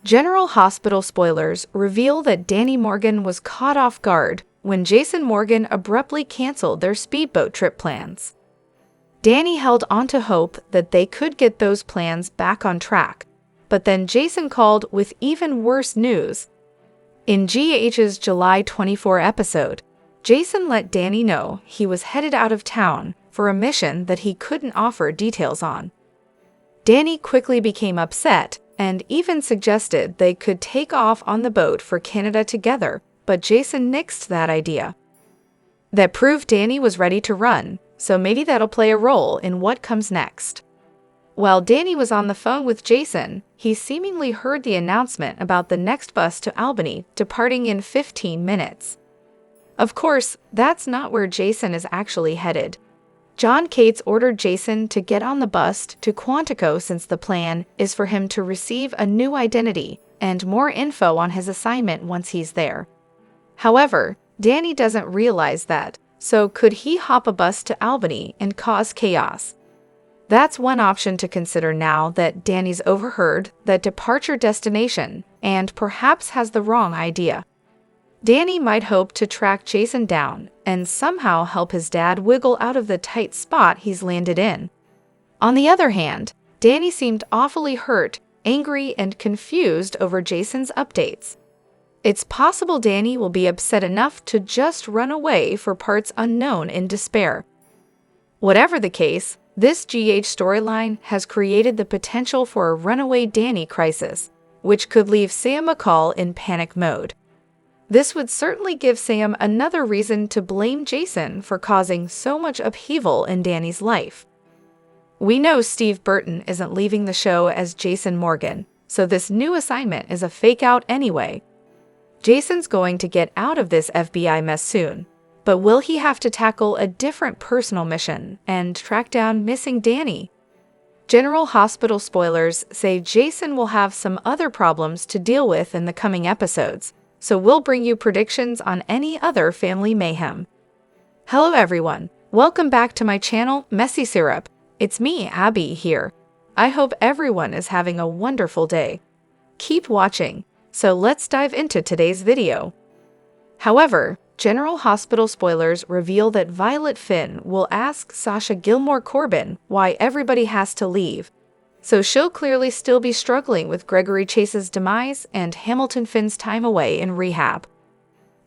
General Hospital spoilers reveal that Danny Morgan was caught off guard when Jason Morgan abruptly canceled their speedboat trip plans. Danny held onto hope that they could get those plans back on track, but then Jason called with even worse news. In GH's July 24 episode, Jason let Danny know he was headed out of town for a mission that he couldn't offer details on. Danny quickly became upset and even suggested they could take off on the boat for Canada together, but Jason nixed that idea. That proved Danny was ready to run, so maybe that'll play a role in what comes next. While Danny was on the phone with Jason, he seemingly heard the announcement about the next bus to Albany departing in 15 minutes. Of course, that's not where Jason is actually headed. John Cates ordered Jason to get on the bus to Quantico since the plan is for him to receive a new identity and more info on his assignment once he's there. However, Danny doesn't realize that, so could he hop a bus to Albany and cause chaos? That's one option to consider now that Danny's overheard that departure destination and perhaps has the wrong idea. Danny might hope to track Jason down and somehow help his dad wiggle out of the tight spot he's landed in. On the other hand, Danny seemed awfully hurt, angry, and confused over Jason's updates. It's possible Danny will be upset enough to just run away for parts unknown in despair. Whatever the case, this GH storyline has created the potential for a runaway Danny crisis, which could leave Sam McCall in panic mode. This would certainly give Sam another reason to blame Jason for causing so much upheaval in Danny's life. We know Steve Burton isn't leaving the show as Jason Morgan, so this new assignment is a fake-out anyway. Jason's going to get out of this FBI mess soon, but will he have to tackle a different personal mission and track down missing Danny? General Hospital spoilers say Jason will have some other problems to deal with in the coming episodes, so we'll bring you predictions on any other family mayhem. Hello everyone, welcome back to my channel, Messy Syrup. It's me, Abby, here. I hope everyone is having a wonderful day. Keep watching, so let's dive into today's video. However, General Hospital spoilers reveal that Violet Finn will ask Sasha Gilmore Corbin why everybody has to leave, so she'll clearly still be struggling with Gregory Chase's demise and Hamilton Finn's time away in rehab.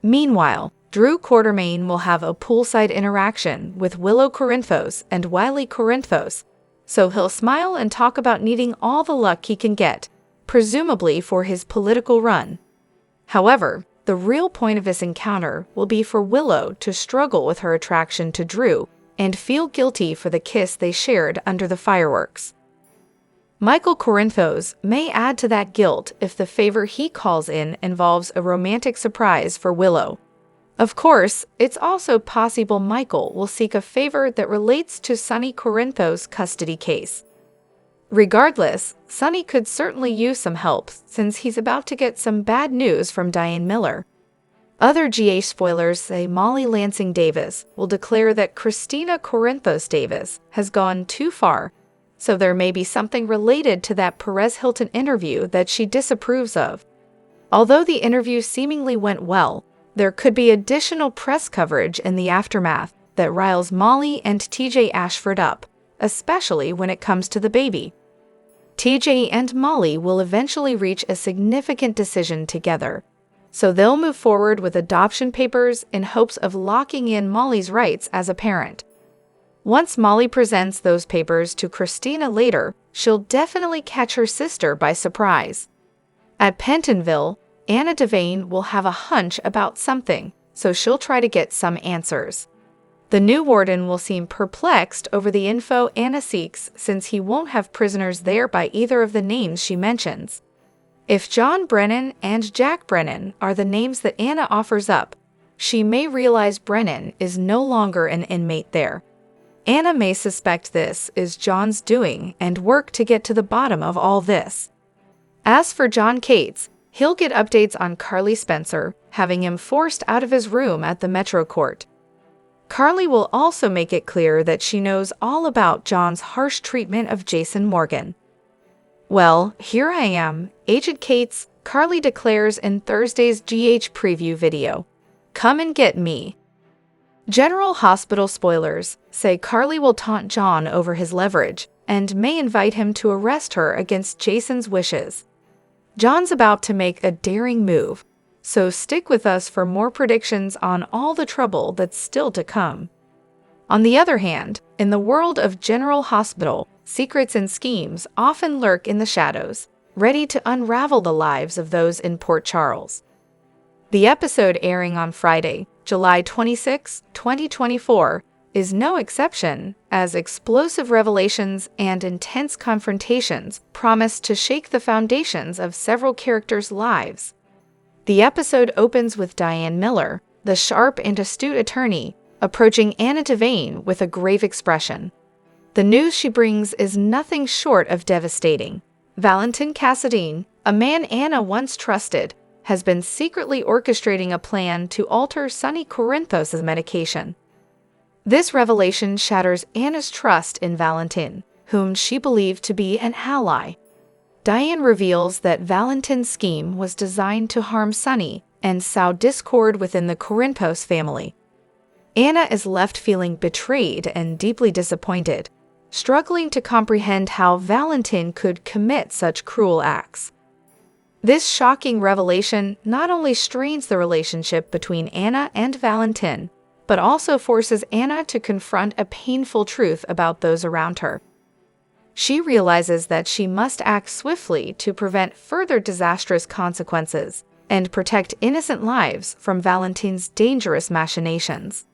Meanwhile, Drew Quartermain will have a poolside interaction with Willow Corinthos and Wiley Corinthos, so he'll smile and talk about needing all the luck he can get, presumably for his political run. However, the real point of this encounter will be for Willow to struggle with her attraction to Drew and feel guilty for the kiss they shared under the fireworks. Michael Corinthos may add to that guilt if the favor he calls in involves a romantic surprise for Willow. Of course, it's also possible Michael will seek a favor that relates to Sonny Corinthos' custody case. Regardless, Sonny could certainly use some help since he's about to get some bad news from Diane Miller. Other GH spoilers say Molly Lansing Davis will declare that Kristina Corinthos Davis has gone too far, so there may be something related to that Perez Hilton interview that she disapproves of. Although the interview seemingly went well, there could be additional press coverage in the aftermath that riles Molly and TJ Ashford up, especially when it comes to the baby. TJ and Molly will eventually reach a significant decision together, so they'll move forward with adoption papers in hopes of locking in Molly's rights as a parent. Once Molly presents those papers to Kristina later, she'll definitely catch her sister by surprise. At Pentonville, Anna Devane will have a hunch about something, so she'll try to get some answers. The new warden will seem perplexed over the info Anna seeks since he won't have prisoners there by either of the names she mentions. If John Brennan and Jack Brennan are the names that Anna offers up, she may realize Brennan is no longer an inmate there. Anna may suspect this is John's doing and work to get to the bottom of all this. As for John Cates, he'll get updates on Carly Spencer, having him forced out of his room at the Metro Court. Carly will also make it clear that she knows all about John's harsh treatment of Jason Morgan. "Well, here I am, Agent Cates," Carly declares in Thursday's GH preview video. "Come and get me." General Hospital spoilers say Carly will taunt John over his leverage and may invite him to arrest her against Jason's wishes. John's about to make a daring move, so stick with us for more predictions on all the trouble that's still to come. On the other hand, in the world of General Hospital, secrets and schemes often lurk in the shadows, ready to unravel the lives of those in Port Charles. The episode airing on Friday, July 26, 2024, is no exception, as explosive revelations and intense confrontations promise to shake the foundations of several characters' lives. The episode opens with Diane Miller, the sharp and astute attorney, approaching Anna Devane with a grave expression. The news she brings is nothing short of devastating. Valentin Cassadine, a man Anna once trusted, has been secretly orchestrating a plan to alter Sonny Corinthos' medication. This revelation shatters Anna's trust in Valentin, whom she believed to be an ally. Diane reveals that Valentin's scheme was designed to harm Sonny and sow discord within the Corinthos family. Anna is left feeling betrayed and deeply disappointed, struggling to comprehend how Valentin could commit such cruel acts. This shocking revelation not only strains the relationship between Anna and Valentin, but also forces Anna to confront a painful truth about those around her. She realizes that she must act swiftly to prevent further disastrous consequences and protect innocent lives from Valentin's dangerous machinations.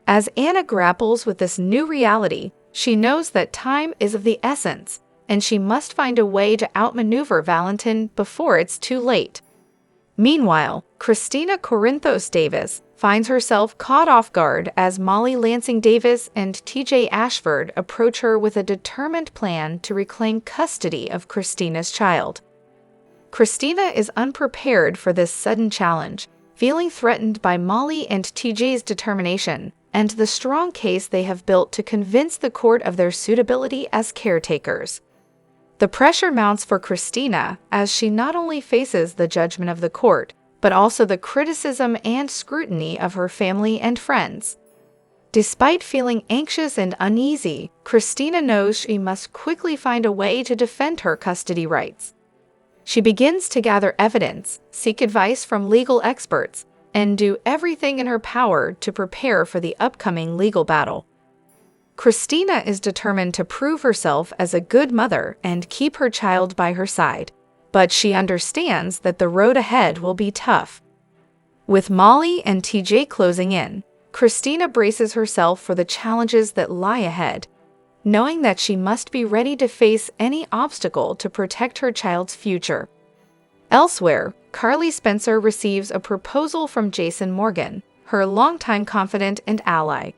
As Anna grapples with this new reality, she knows that time is of the essence, and she must find a way to outmaneuver Valentin before it's too late. Meanwhile, Kristina Corinthos Davis finds herself caught off guard as Molly Lansing Davis and TJ Ashford approach her with a determined plan to reclaim custody of Kristina's child. Kristina is unprepared for this sudden challenge, feeling threatened by Molly and TJ's determination and the strong case they have built to convince the court of their suitability as caretakers. The pressure mounts for Kristina as she not only faces the judgment of the court, but also the criticism and scrutiny of her family and friends. Despite feeling anxious and uneasy, Kristina knows she must quickly find a way to defend her custody rights. She begins to gather evidence, seek advice from legal experts, and do everything in her power to prepare for the upcoming legal battle. Kristina is determined to prove herself as a good mother and keep her child by her side, but she understands that the road ahead will be tough. With Molly and TJ closing in, Kristina braces herself for the challenges that lie ahead, knowing that she must be ready to face any obstacle to protect her child's future. Elsewhere, Carly Spencer receives a proposal from Jason Morgan, her longtime confidant and ally.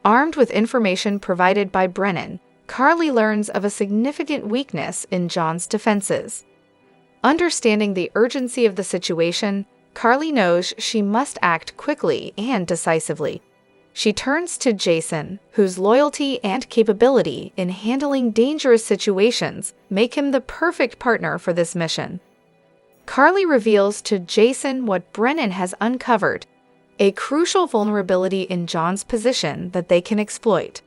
Armed with information provided by Brennan, Carly learns of a significant weakness in John's defenses. Understanding the urgency of the situation, Carly knows she must act quickly and decisively. She turns to Jason, whose loyalty and capability in handling dangerous situations make him the perfect partner for this mission. Carly reveals to Jason what Brennan has uncovered, a crucial vulnerability in John's position that they can exploit.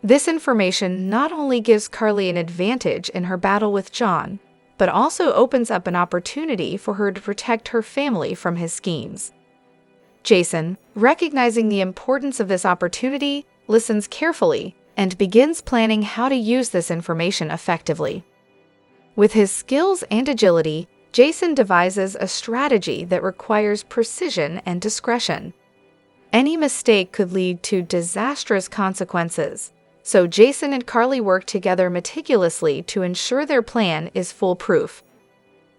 This information not only gives Carly an advantage in her battle with John, but also opens up an opportunity for her to protect her family from his schemes. Jason, recognizing the importance of this opportunity, listens carefully and begins planning how to use this information effectively. With his skills and agility, Jason devises a strategy that requires precision and discretion. Any mistake could lead to disastrous consequences, so Jason and Carly work together meticulously to ensure their plan is foolproof.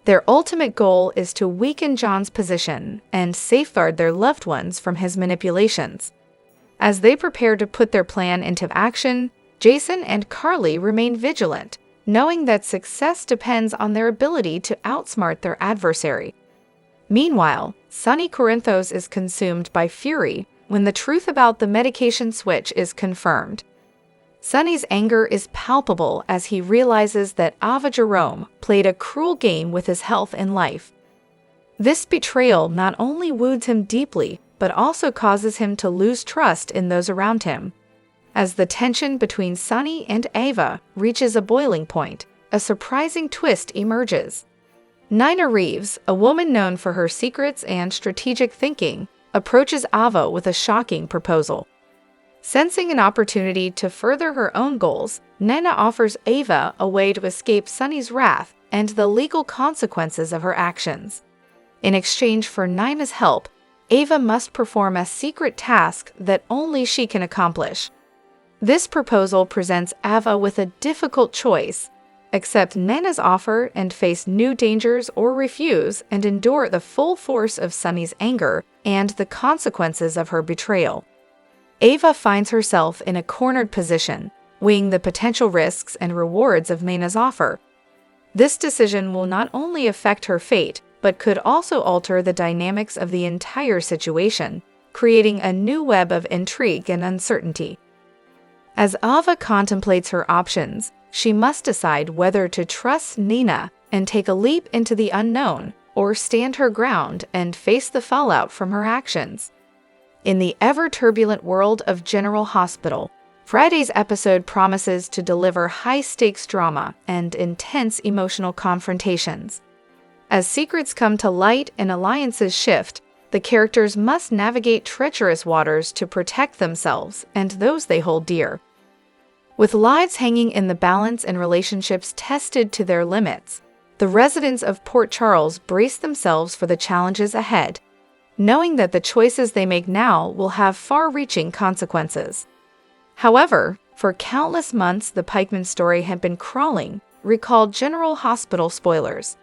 Their ultimate goal is to weaken John's position and safeguard their loved ones from his manipulations. As they prepare to put their plan into action, Jason and Carly remain vigilant, knowing that success depends on their ability to outsmart their adversary. Meanwhile, Sonny Corinthos is consumed by fury when the truth about the medication switch is confirmed. Sonny's anger is palpable as he realizes that Ava Jerome played a cruel game with his health and life. This betrayal not only wounds him deeply, but also causes him to lose trust in those around him. As the tension between Sonny and Ava reaches a boiling point, a surprising twist emerges. Nina Reeves, a woman known for her secrets and strategic thinking, approaches Ava with a shocking proposal. Sensing an opportunity to further her own goals, Nina offers Ava a way to escape Sonny's wrath and the legal consequences of her actions. In exchange for Nina's help, Ava must perform a secret task that only she can accomplish. This proposal presents Ava with a difficult choice: accept Nina's offer and face new dangers, or refuse and endure the full force of Sonny's anger and the consequences of her betrayal. Ava finds herself in a cornered position, weighing the potential risks and rewards of Nina's offer. This decision will not only affect her fate, but could also alter the dynamics of the entire situation, creating a new web of intrigue and uncertainty. As Ava contemplates her options, she must decide whether to trust Nina and take a leap into the unknown, or stand her ground and face the fallout from her actions. In the ever-turbulent world of General Hospital, Friday's episode promises to deliver high-stakes drama and intense emotional confrontations. As secrets come to light and alliances shift, the characters must navigate treacherous waters to protect themselves and those they hold dear. With lives hanging in the balance and relationships tested to their limits, the residents of Port Charles brace themselves for the challenges ahead, knowing that the choices they make now will have far-reaching consequences. However, for countless months the Pikeman story had been crawling, recall General Hospital spoilers.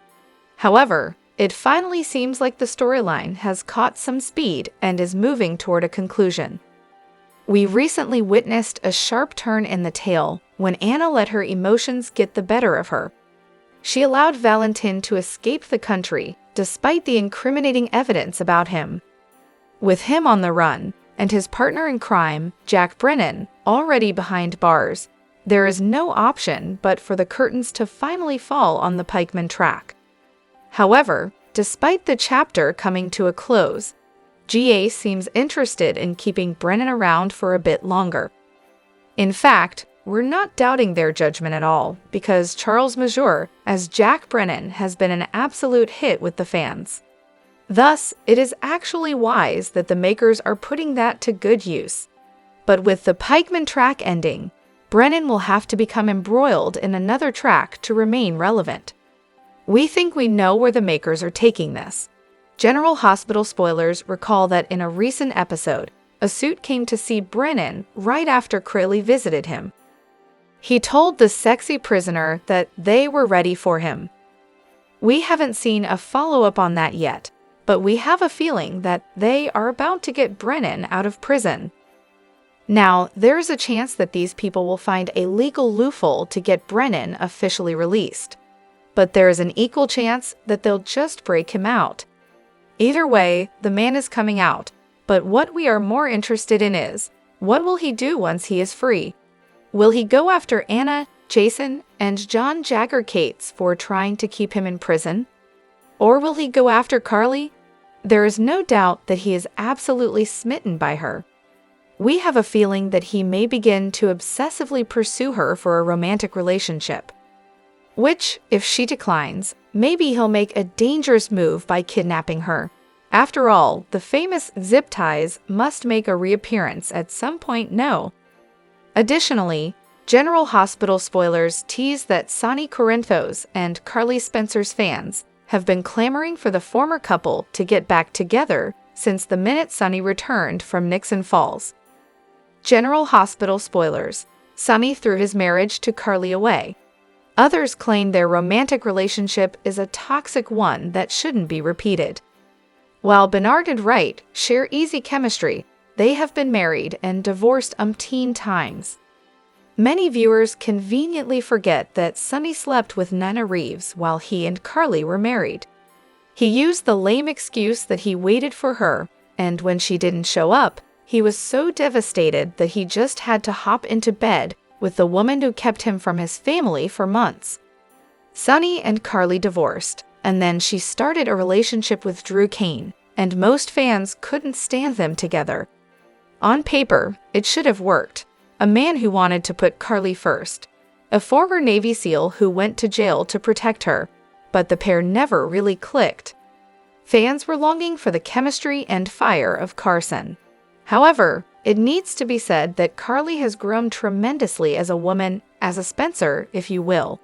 However, it finally seems like the storyline has caught some speed and is moving toward a conclusion. We recently witnessed a sharp turn in the tale when Anna let her emotions get the better of her. She allowed Valentin to escape the country, despite the incriminating evidence about him. With him on the run, and his partner in crime, Jack Brennan, already behind bars, there is no option but for the curtains to finally fall on the Pikeman track. However, despite the chapter coming to a close, GA seems interested in keeping Brennan around for a bit longer. In fact, we're not doubting their judgment at all, because Charles Major as Jack Brennan has been an absolute hit with the fans. Thus, it is actually wise that the makers are putting that to good use. But with the Pikeman track ending, Brennan will have to become embroiled in another track to remain relevant. We think we know where the makers are taking this. General Hospital spoilers recall that in a recent episode, a suit came to see Brennan right after Crayley visited him. He told the sexy prisoner that they were ready for him. We haven't seen a follow-up on that yet, but we have a feeling that they are about to get Brennan out of prison. Now, there's a chance that these people will find a legal loophole to get Brennan officially released. But there is an equal chance that they'll just break him out. Either way, the man is coming out, but what we are more interested in is, what will he do once he is free? Will he go after Anna, Jason, and John Jagger Cates for trying to keep him in prison? Or will he go after Carly? There is no doubt that he is absolutely smitten by her. We have a feeling that he may begin to obsessively pursue her for a romantic relationship. Which, if she declines, maybe he'll make a dangerous move by kidnapping her. After all, the famous zip ties must make a reappearance at some point, no? Additionally, General Hospital spoilers tease that Sonny Corinthos and Carly Spencer's fans have been clamoring for the former couple to get back together since the minute Sonny returned from Nixon Falls. General Hospital spoilers: Sonny threw his marriage to Carly away. Others claim their romantic relationship is a toxic one that shouldn't be repeated. While Bernard and Wright share easy chemistry, they have been married and divorced umpteen times. Many viewers conveniently forget that Sonny slept with Nina Reeves while he and Carly were married. He used the lame excuse that he waited for her, and when she didn't show up, he was so devastated that he just had to hop into bed with the woman who kept him from his family for months. Sonny and Carly divorced, and then she started a relationship with Drew Kane, and most fans couldn't stand them together. On paper, it should have worked. A man who wanted to put Carly first. A former Navy SEAL who went to jail to protect her. But the pair never really clicked. Fans were longing for the chemistry and fire of Carson. However, it needs to be said that Carly has grown tremendously as a woman, as a Spencer, if you will.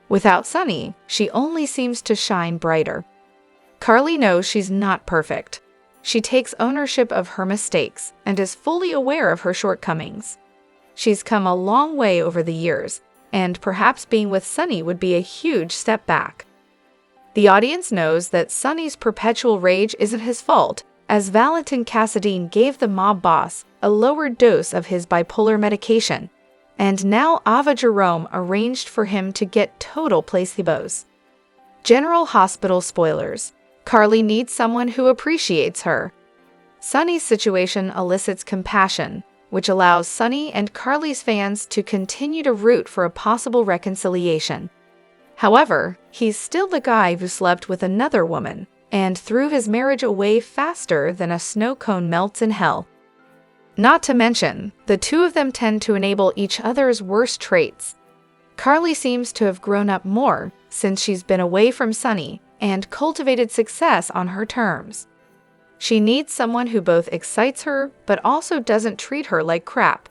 Without Sonny, she only seems to shine brighter. Carly knows she's not perfect. She takes ownership of her mistakes and is fully aware of her shortcomings. She's come a long way over the years, and perhaps being with Sonny would be a huge step back. The audience knows that Sonny's perpetual rage isn't his fault, as Valentin Cassadine gave the mob boss a lowered dose of his bipolar medication, and now Ava Jerome arranged for him to get total placebos. General Hospital spoilers. Carly needs someone who appreciates her. Sonny's situation elicits compassion, which allows Sonny and Carly's fans to continue to root for a possible reconciliation. However, he's still the guy who slept with another woman and threw his marriage away faster than a snow cone melts in hell. Not to mention, the two of them tend to enable each other's worst traits. Carly seems to have grown up more since she's been away from Sonny and cultivated success on her terms. She needs someone who both excites her but also doesn't treat her like crap.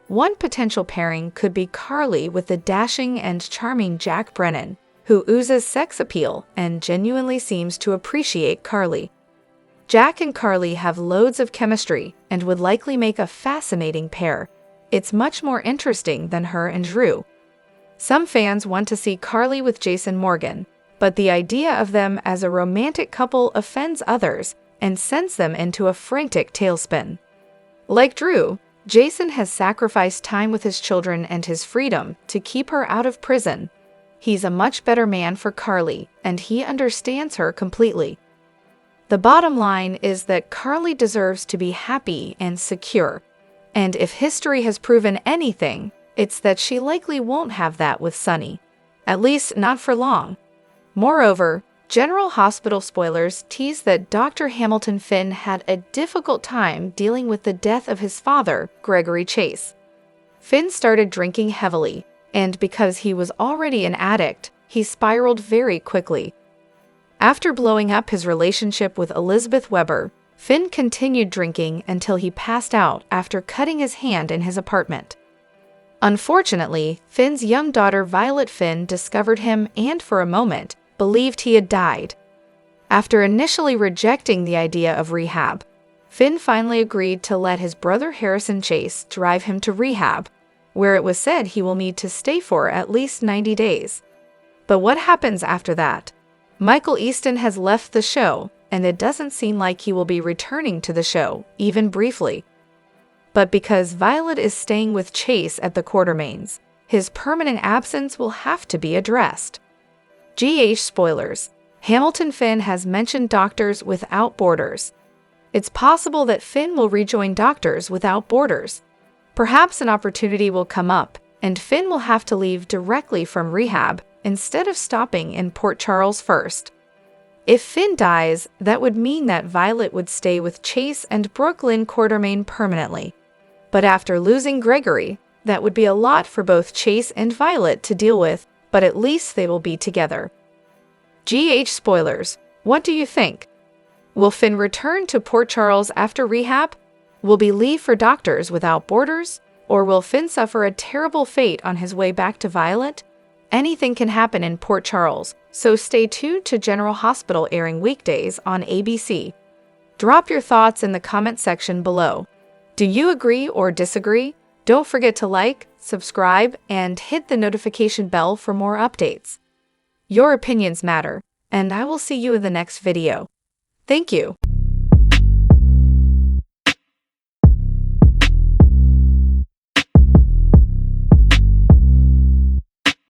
One potential pairing could be Carly with the dashing and charming Jack Brennan, who oozes sex appeal and genuinely seems to appreciate Carly. Jack and Carly have loads of chemistry and would likely make a fascinating pair. It's much more interesting than her and Drew. Some fans want to see Carly with Jason Morgan, but the idea of them as a romantic couple offends others and sends them into a frantic tailspin. Like Drew, Jason has sacrificed time with his children and his freedom to keep her out of prison. He's a much better man for Carly, and he understands her completely. The bottom line is that Carly deserves to be happy and secure, and if history has proven anything, it's that she likely won't have that with Sonny. At least not for long. Moreover, General Hospital spoilers tease that Dr. Hamilton Finn had a difficult time dealing with the death of his father, Gregory Chase. Finn started drinking heavily, and because he was already an addict, he spiraled very quickly. After blowing up his relationship with Elizabeth Weber, Finn continued drinking until he passed out after cutting his hand in his apartment. Unfortunately, Finn's young daughter Violet Finn discovered him and for a moment, believed he had died. After initially rejecting the idea of rehab, Finn finally agreed to let his brother Harrison Chase drive him to rehab, where it was said he will need to stay for at least 90 days. But what happens after that? Michael Easton has left the show, and it doesn't seem like he will be returning to the show, even briefly. But because Violet is staying with Chase at the Quartermaines, his permanent absence will have to be addressed. GH spoilers. Hamilton Finn has mentioned Doctors Without Borders. It's possible that Finn will rejoin Doctors Without Borders. Perhaps an opportunity will come up, and Finn will have to leave directly from rehab instead of stopping in Port Charles first. If Finn dies, that would mean that Violet would stay with Chase and Brooklyn Quartermaine permanently. But after losing Gregory, that would be a lot for both Chase and Violet to deal with, but at least they will be together. GH spoilers. What do you think? Will Finn return to Port Charles after rehab? Will he leave for Doctors Without Borders? Or will Finn suffer a terrible fate on his way back to Violet? Anything can happen in Port Charles, so stay tuned to General Hospital airing weekdays on ABC. Drop your thoughts in the comment section below. Do you agree or disagree? Don't forget to like, subscribe, and hit the notification bell for more updates. Your opinions matter, and I will see you in the next video. Thank you.